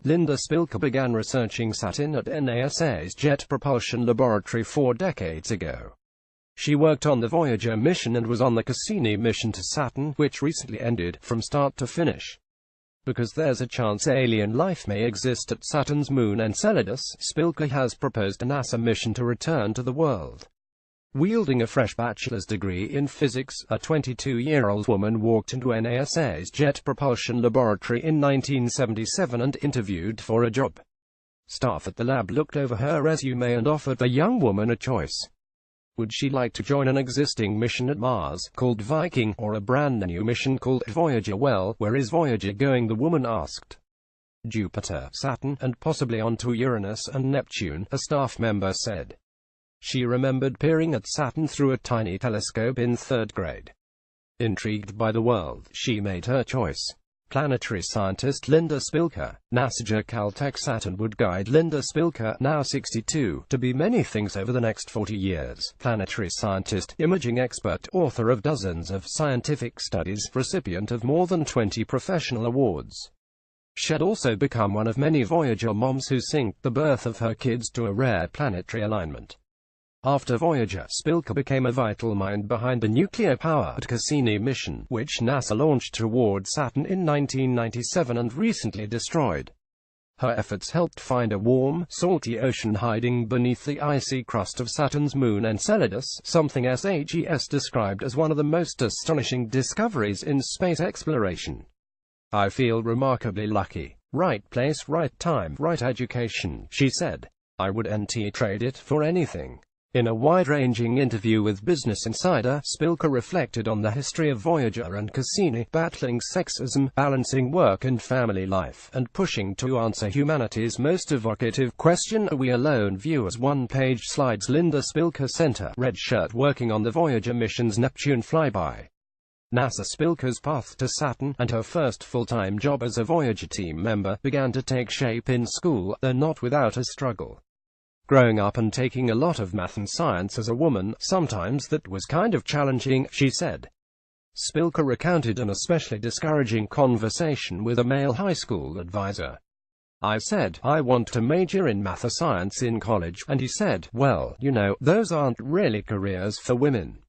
Linda Spilker began researching Saturn at NASA's Jet Propulsion laboratory 4 decades ago. She worked on the Voyager mission and was on the Cassini mission to Saturn, which recently ended, from start to finish. Because there's a chance alien life may exist at Saturn's moon Enceladus, Spilker has proposed a NASA mission to return to the world. Wielding a fresh bachelor's degree in physics, a 22-year-old woman walked into NASA's Jet Propulsion laboratory in 1977 and interviewed for a job. Staff at the lab looked over her resume and offered the young woman a choice. Would she like to join an existing mission at Mars, called Viking, or a brand new mission called Voyager? Well, where is Voyager going? the woman asked. Jupiter, Saturn, and possibly onto Uranus and Neptune, a staff member said. She remembered peering at Saturn through a tiny telescope in 3rd grade. Intrigued by the world, she made her choice. Planetary scientist Linda Spilker, NASA's Caltech. Saturn would guide Linda Spilker, now 62, to be many things over the next 40 years. Planetary scientist, imaging expert, author of dozens of scientific studies, recipient of more than 20 professional awards. She'd also become one of many Voyager moms who synced the birth of her kids to a rare planetary alignment. After Voyager, Spilker became a vital mind behind the nuclear-powered Cassini mission, which NASA launched toward Saturn in 1997 and recently destroyed. Her efforts helped find a warm, salty ocean hiding beneath the icy crust of Saturn's moon Enceladus, something SAGS described as one of the most astonishing discoveries in space exploration. I feel remarkably lucky. Right place, right time, right education, she said. I would trade it for anything. In a wide-ranging interview with Business Insider, Spilker reflected on the history of Voyager and Cassini, battling sexism, balancing work and family life, and pushing to answer humanity's most evocative question: are we alone? Viewers' one-page slides. Linda Spilker Center, red shirt, working on the Voyager mission's Neptune flyby. NASA. Spilker's path to Saturn, and her first full-time job as a Voyager team member, began to take shape in school, though not without a struggle. Growing up and taking a lot of math and science as a woman, sometimes that was kind of challenging, she said. Spilker recounted an especially discouraging conversation with a male high school advisor. I said, I want to major in math or science in college, and he said, well, you know, those aren't really careers for women.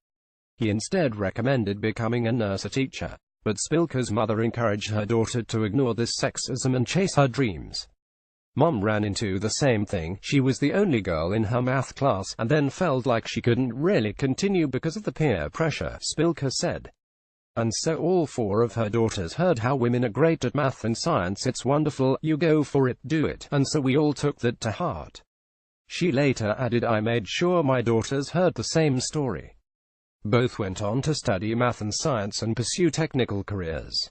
He instead recommended becoming a nurse or teacher. But Spilker's mother encouraged her daughter to ignore this sexism and chase her dreams. Mom ran into the same thing. She was the only girl in her math class, and then felt like she couldn't really continue because of the peer pressure, Spilker said. And so all 4 of her daughters heard how women are great at math and science. It's wonderful, you go for it, do it. And so we all took that to heart. She later added, I made sure my daughters heard the same story. Both went on to study math and science and pursue technical careers.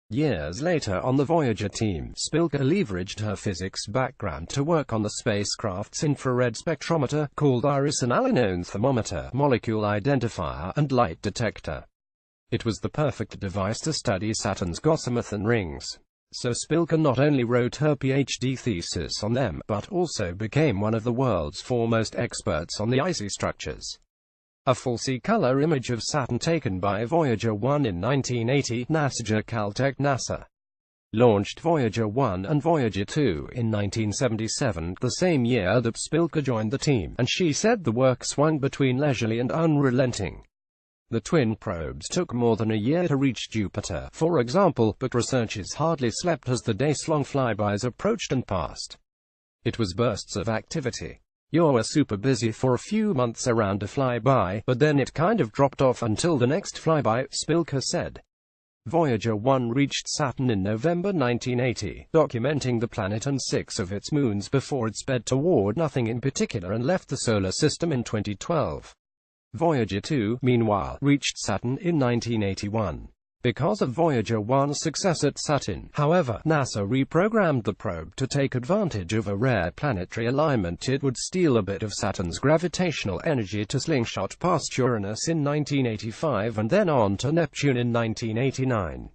Years later, on the Voyager team, Spilker leveraged her physics background to work on the spacecraft's infrared spectrometer, called iris, an alanine thermometer, molecule identifier, and light detector. It was the perfect device to study Saturn's gossamer rings. So Spilker not only wrote her PhD thesis on them, but also became one of the world's foremost experts on the icy structures. A full C-color image of Saturn taken by Voyager 1 in 1980, NASA's Caltech. NASA launched Voyager 1 and Voyager 2 in 1977, the same year that Spilker joined the team, and she said the work swung between leisurely and unrelenting. The twin probes took more than a year to reach Jupiter, for example, but researchers hardly slept as the days-long flybys approached and passed. It was bursts of activity. You're super busy for a few months around a flyby, but then it kind of dropped off until the next flyby, Spilker said. Voyager 1 reached Saturn in November 1980, documenting the planet and 6 of its moons before it sped toward nothing in particular and left the Solar System in 2012. Voyager 2, meanwhile, reached Saturn in 1981. Because of Voyager 1's success at Saturn, however, NASA reprogrammed the probe to take advantage of a rare planetary alignment. It would steal a bit of Saturn's gravitational energy to slingshot past Uranus in 1985 and then on to Neptune in 1989.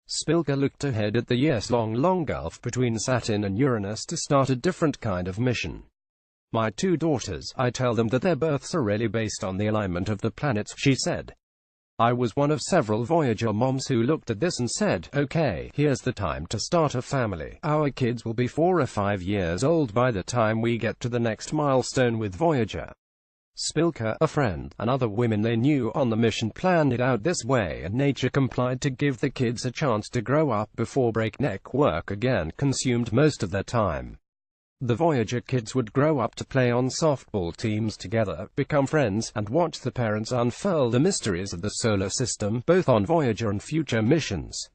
Spilker looked ahead at the years-long gulf between Saturn and Uranus to start a different kind of mission. My 2 daughters, I tell them that their births are really based on the alignment of the planets, she said. I was one of several Voyager moms who looked at this and said, okay, here's the time to start a family. Our kids will be 4 or 5 years old by the time we get to the next milestone with Voyager. Spilker, a friend, and other women they knew on the mission planned it out this way, and nature complied to give the kids a chance to grow up before breakneck work again consumed most of their time. The Voyager kids would grow up to play on softball teams together, become friends, and watch the parents unfurl the mysteries of the solar system, both on Voyager and future missions.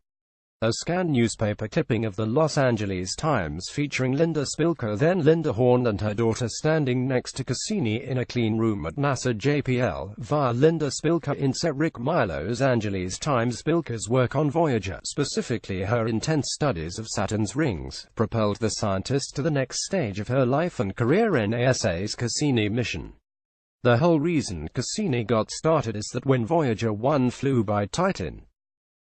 A scanned newspaper clipping of the Los Angeles Times featuring Linda Spilker, then Linda Horn, and her daughter standing next to Cassini in a clean room at NASA JPL, via Linda Spilker inset Rick Milo's Angeles Times. Spilker's work on Voyager, specifically her intense studies of Saturn's rings, propelled the scientist to the next stage of her life and career, NASA's Cassini mission. The whole reason Cassini got started is that when Voyager 1 flew by Titan,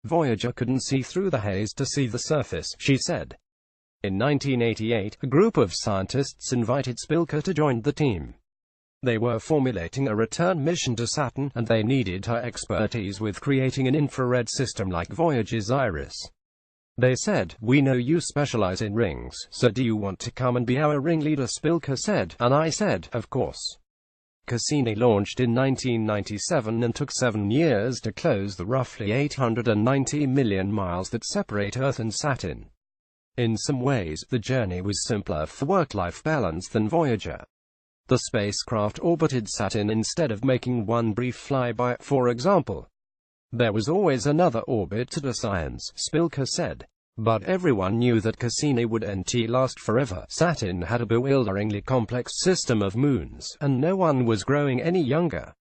Voyager couldn't see through the haze to see the surface, she said. In 1988, a group of scientists invited Spilker to join the team. They were formulating a return mission to Saturn, and they needed her expertise with creating an infrared system like Voyager's Iris. They said, we know you specialize in rings, so do you want to come and be our ringleader? Spilker said, and I said, of course. Cassini launched in 1997 and took 7 years to close the roughly 890 million miles that separate Earth and Saturn. In some ways, the journey was simpler for work-life balance than Voyager. The spacecraft orbited Saturn instead of making one brief flyby, for example. There was always another orbit to do science, Spilker said. But everyone knew that Cassini wouldn't last forever. Saturn had a bewilderingly complex system of moons, and no one was growing any younger.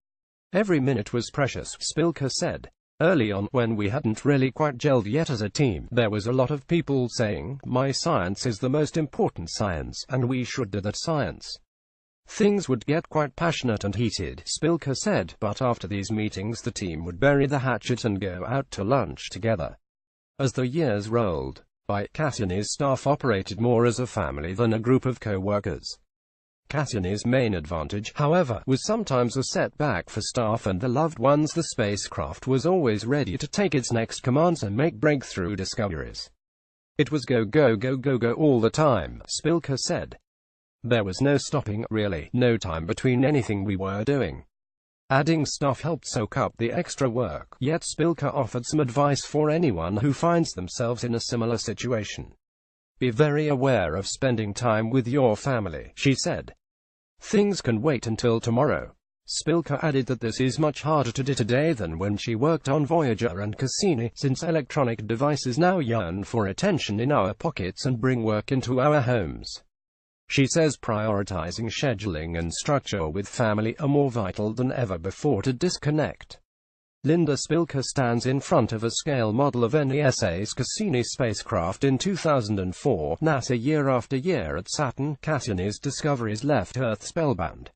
Every minute was precious, Spilker said. Early on, when we hadn't really quite gelled yet as a team, there was a lot of people saying, my science is the most important science, and we should do that science. Things would get quite passionate and heated, Spilker said, but after these meetings the team would bury the hatchet and go out to lunch together. As the years rolled by, Cassini's staff operated more as a family than a group of co-workers. Cassini's main advantage, however, was sometimes a setback for staff and their loved ones. The spacecraft was always ready to take its next commands and make breakthrough discoveries. It was go, go, go, go, go all the time, Spilker said. There was no stopping, really, no time between anything we were doing. Adding staff helped soak up the extra work, yet Spilker offered some advice for anyone who finds themselves in a similar situation. Be very aware of spending time with your family, she said. Things can wait until tomorrow. Spilker added that this is much harder to do today than when she worked on Voyager and Cassini, since electronic devices now yearn for attention in our pockets and bring work into our homes. She says prioritizing scheduling and structure with family are more vital than ever before to disconnect. Linda Spilker stands in front of a scale model of NASA's Cassini spacecraft in 2004. NASA year after year at Saturn, Cassini's discoveries left Earth spellbound.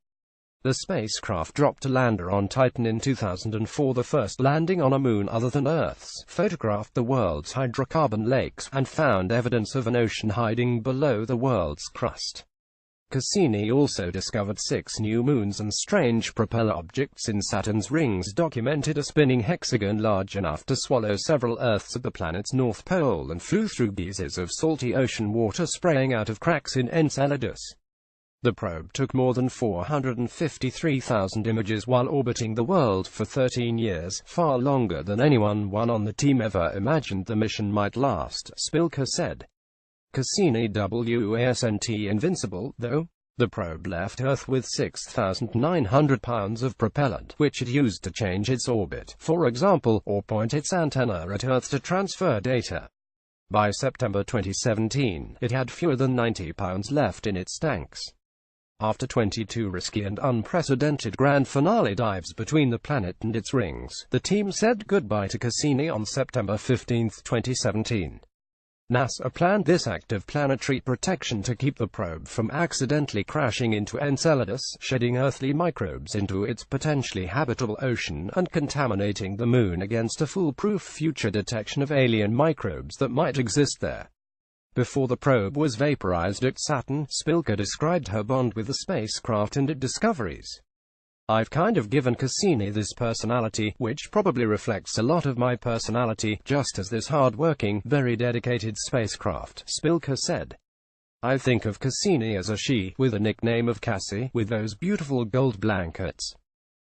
The spacecraft dropped a lander on Titan in 2004, the first landing on a moon other than Earth's, photographed the world's hydrocarbon lakes, and found evidence of an ocean hiding below the world's crust. Cassini also discovered 6 new moons and strange propeller objects in Saturn's rings, documented a spinning hexagon large enough to swallow several Earths at the planet's north pole, and flew through geysers of salty ocean water spraying out of cracks in Enceladus. The probe took more than 453,000 images while orbiting the world for 13 years, far longer than anyone on the team ever imagined the mission might last, Spilker said. Cassini wasn't invincible, though. The probe left Earth with 6,900 pounds of propellant, which it used to change its orbit, for example, or point its antenna at Earth to transfer data. By September 2017, it had fewer than 90 pounds left in its tanks. After 22 risky and unprecedented grand finale dives between the planet and its rings, the team said goodbye to Cassini on September 15, 2017. NASA planned this act of planetary protection to keep the probe from accidentally crashing into Enceladus, shedding earthly microbes into its potentially habitable ocean, and contaminating the moon against a foolproof future detection of alien microbes that might exist there. Before the probe was vaporized at Saturn, Spilker described her bond with the spacecraft and its discoveries. I've kind of given Cassini this personality, which probably reflects a lot of my personality, just as this hard-working, very dedicated spacecraft," Spilker said. "I think of Cassini as a she, with a nickname of Cassie, with those beautiful gold blankets."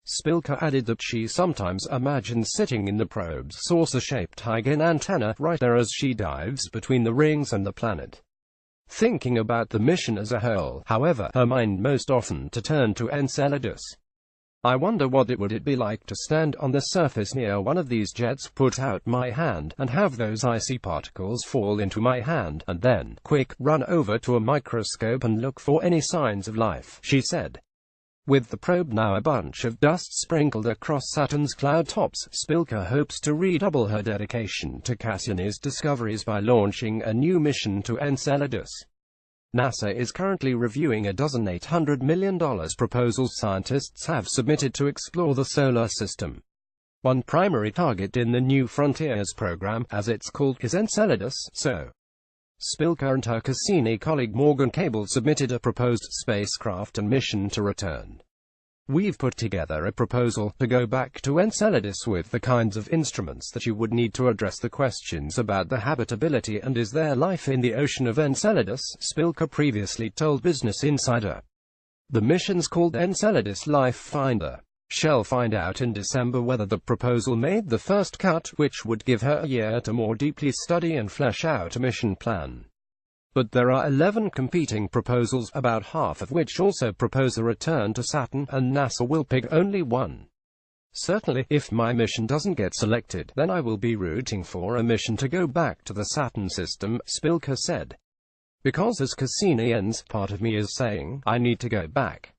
Spilker added that she sometimes imagines sitting in the probe's saucer-shaped Huygens antenna, right there as she dives between the rings and the planet. Thinking about the mission as a whole, however, her mind most often turned to Enceladus. "I wonder what it would be like to stand on the surface near one of these jets, put out my hand, and have those icy particles fall into my hand, and then, quick, run over to a microscope and look for any signs of life," she said. With the probe now a bunch of dust sprinkled across Saturn's cloud tops, Spilker hopes to redouble her dedication to Cassini's discoveries by launching a new mission to Enceladus. NASA is currently reviewing a dozen $800 million proposals scientists have submitted to explore the solar system. One primary target in the New Frontiers program, as it's called, is Enceladus, so Spilker and her Cassini colleague Morgan Cable submitted a proposed spacecraft and mission to return. "We've put together a proposal to go back to Enceladus with the kinds of instruments that you would need to address the questions about the habitability and is there life in the ocean of Enceladus," Spilker previously told Business Insider. The mission's called Enceladus Life Finder. She'll find out in December whether the proposal made the first cut, which would give her a year to more deeply study and flesh out a mission plan. But there are 11 competing proposals, about half of which also propose a return to Saturn, and NASA will pick only one. "Certainly, if my mission doesn't get selected, then I will be rooting for a mission to go back to the Saturn system," Spilker said. "Because as Cassini ends, part of me is saying, I need to go back."